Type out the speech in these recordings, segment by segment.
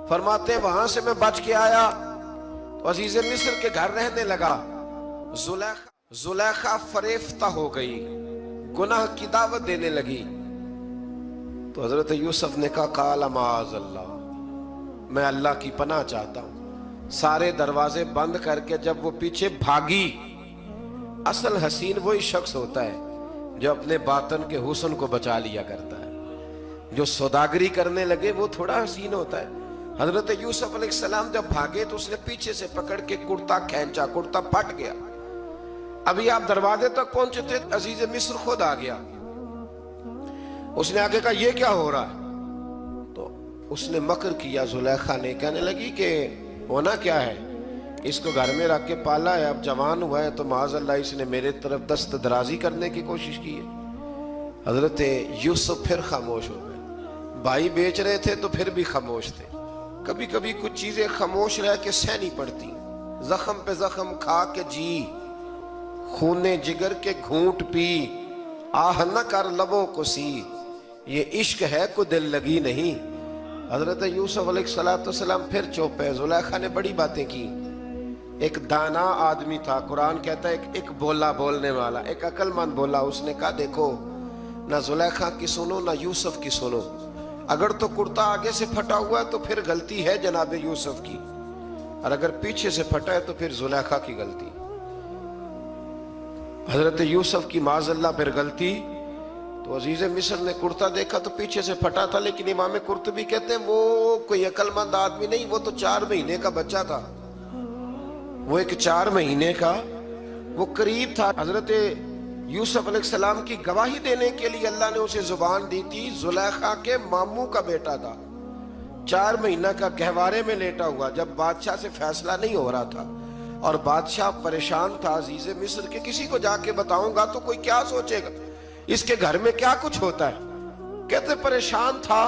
فرماتے وہاں سے میں بچ کے آیا تو عزیز مصر کے گھر رہنے لگا. زلیخا فریفتہ ہو گئی, گناہ کی دعوت دینے لگی. تو حضرت یوسف نے کہا قال معاذ اللہ, میں اللہ کی پناہ چاہتا ہوں. سارے دروازے بند کر کے جب وہ پیچھے بھاگی, اصل حسین وہی شخص ہوتا ہے جو اپنے باطن کے حسن کو بچا لیا کرتا ہے. جو سوداگری کرنے لگے وہ تھوڑا حسین ہوتا ہے. حضرت یوسف علیہ السلام جب بھاگے تو اس نے پیچھے سے پکڑ کے کرتا کھینچا, کرتا پھٹ گیا. ابھی آپ دروازے تک پہنچے تھے, عزیز مصر خود آ گیا. اس نے آگے کہا یہ کیا ہو رہا ہے؟ تو اس نے مکر کیا. زلیخا نے کہنے لگی کہ ہونا کیا ہے, اس کو گھر میں رکھ کے پالا ہے, اب جوان ہوا ہے تو معاذ اللہ اس نے میرے طرف دست درازی کرنے کی کوشش کی ہے. حضرت یوسف پھر خاموش ہو گئے. بھائی بیچ رہے تھے تو پھر بھی خاموش تھے. کبھی کبھی کچھ چیزیں خاموش رہ کے سہنی پڑتی. زخم پہ زخم کھا کے جی, خونے جگر کے گھونٹ پی, آہ نہ کر لبوں کو سی, یہ عشق ہے کو دل لگی نہیں. حضرت یوسف علیہ السلام پھر چپ ہے. زلیخا نے بڑی باتیں کی. ایک دانا آدمی تھا, قرآن کہتا ہے ایک بولا بولنے والا, ایک عقل مند بولا. اس نے کہا دیکھو نہ زلیخا کی سنو نہ یوسف کی سنو. اگر تو کرتا آگے سے پھٹا ہوا ہے تو پھر غلطی ہے جناب یوسف کی, اور اگر پیچھے سے پھٹا ہے تو پھر زلیخا کی غلطی. حضرت یوسف کی معاذ اللہ پھر غلطی. تو عزیز مصر نے کرتا دیکھا تو پیچھے سے پھٹا تھا, لیکن امام قرطبی کہتے ہیں وہ کوئی عقل مند آدمی نہیں, وہ تو 4 مہینے کا بچہ تھا. وہ ایک 4 مہینے کا وہ قریب تھا. حضرت یوسف علیہ السلام کی گواہی دینے کے لیے اللہ نے اسے زبان دی تھی. زلیخا کے ماموں کا بیٹا تھا, 4 مہینہ کا گہوارے میں لیٹا ہوا, جب بادشاہ سے فیصلہ نہیں ہو رہا تھا اور بادشاہ پریشان تھا عزیز مصر کے کسی کو جا کے بتاؤں گا تو کوئی کیا سوچے گا, اس کے گھر میں کیا کچھ ہوتا ہے. کہتے پریشان تھا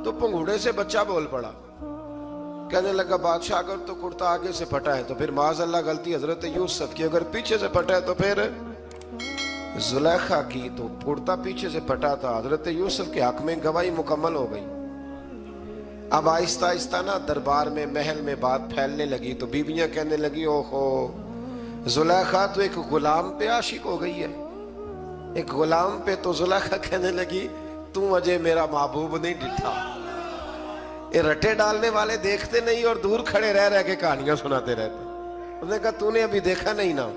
تو پنگوڑے سے بچہ بول پڑا. کہنے لگا بادشاہ اگر تو کرتا آگے سے پھٹا ہے تو پھر معاذ اللہ غلطی حضرت یوسف کی, اگر پیچھے سے پھٹا ہے تو پھر زلیخا کی. تو کرتا پیچھے سے پھٹا تھا. حضرت یوسف کے حق میں گواہی مکمل ہو گئی. اب آہستہ آہستہ نا دربار میں محل میں بات پھیلنے لگی. تو بیویاں کہنے لگی اوہو زلیخا تو ایک غلام پہ عاشق ہو گئی ہے, ایک غلام پہ. تو زلیخا کہنے لگی تم اجے میرا محبوب نہیں ڈٹھا. یہ رٹے ڈالنے والے دیکھتے نہیں اور دور کھڑے رہ کے کہانیاں سناتے رہتے. اس نے کہا تو نے ابھی دیکھا نہیں نا,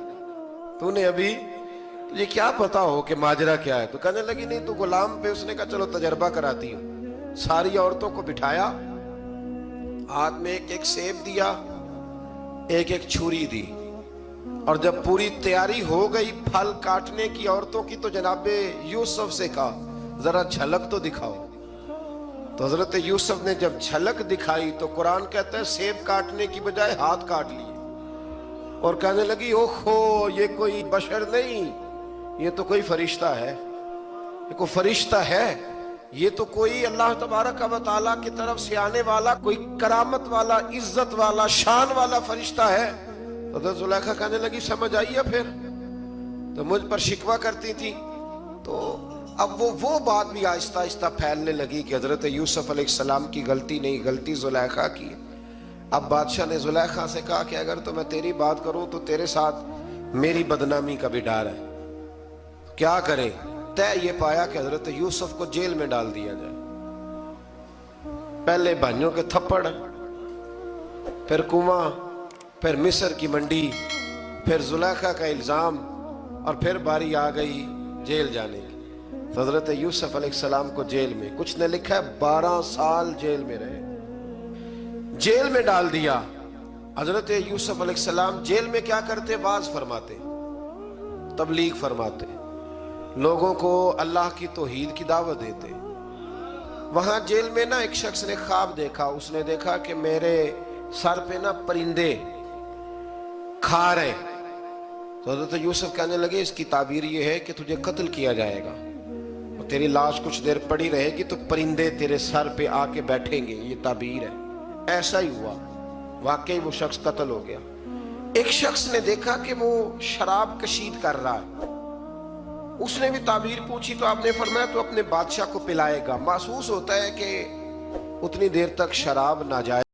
تو نے ابھی, تجھے کیا پتا ہو کہ ماجرا کیا ہے. تو کہنے لگی نہیں تو غلام پہ. اس نے کہا چلو تجربہ کراتی ہوں. ساری عورتوں کو بٹھایا, ہاتھ میں ایک ایک سیب دیا, ایک ایک چھری دی, اور جب پوری تیاری ہو گئی پھل کاٹنے کی عورتوں کی تو جناب یوسف سے کہا ذرا جھلک تو دکھاؤ. تو حضرت یوسف نے جب جھلک دکھائی تو قرآن کہتا ہے سیب کاٹنے کی بجائے ہاتھ کاٹ لیے, اور کہنے لگی اوہو یہ کوئی بشر نہیں, یہ تو کوئی فرشتہ ہے, یہ کوئی فرشتہ ہے, یہ تو کوئی اللہ تبارک و تعالیٰ کی طرف سے آنے والا کوئی کرامت والا عزت والا شان والا فرشتہ ہے. حضرت زلیخا کہنے لگی سمجھ آئی ہے پھر, تو مجھ پر شکوہ کرتی تھی. تو اب وہ بات بھی آہستہ آہستہ پھیلنے لگی کہ حضرت یوسف علیہ السلام کی غلطی نہیں, غلطی زلیخا کی. اب بادشاہ نے زلیخا سے کہا کہ اگر تو میں تیری بات کروں تو تیرے ساتھ میری بدنامی کا بھی ڈر ہے, کیا کرے. طے یہ پایا کہ حضرت یوسف کو جیل میں ڈال دیا جائے. پہلے بھائیوں کے تھپڑ, پھر کنواں, پھر مصر کی منڈی, پھر زلیخا کا الزام, اور پھر باری آ گئی جیل جانے کی. تو حضرت یوسف علیہ السلام کو جیل میں, کچھ نے لکھا ہے 12 سال جیل میں رہے, جیل میں ڈال دیا. حضرت یوسف علیہ السلام جیل میں کیا کرتے؟ واعظ فرماتے, تبلیغ فرماتے, لوگوں کو اللہ کی توحید کی دعوت دیتے. وہاں جیل میں نا ایک شخص نے خواب دیکھا. اس نے دیکھا کہ میرے سر پہ نا پرندے کھا رہے. تو حضرت یوسف کہنے لگے اس کی تعبیر یہ ہے کہ تجھے قتل کیا جائے گا, اور تیری لاش کچھ دیر پڑی رہے گی تو پرندے تیرے سر پہ آ کے بیٹھیں گے, یہ تعبیر ہے. ایسا ہی ہوا, واقعی وہ شخص قتل ہو گیا. ایک شخص نے دیکھا کہ وہ شراب کشید کر رہا ہے. اس نے بھی تعبیر پوچھی تو آپ نے فرمایا تو اپنے بادشاہ کو پلائے گا. محسوس ہوتا ہے کہ اتنی دیر تک شراب ناجائز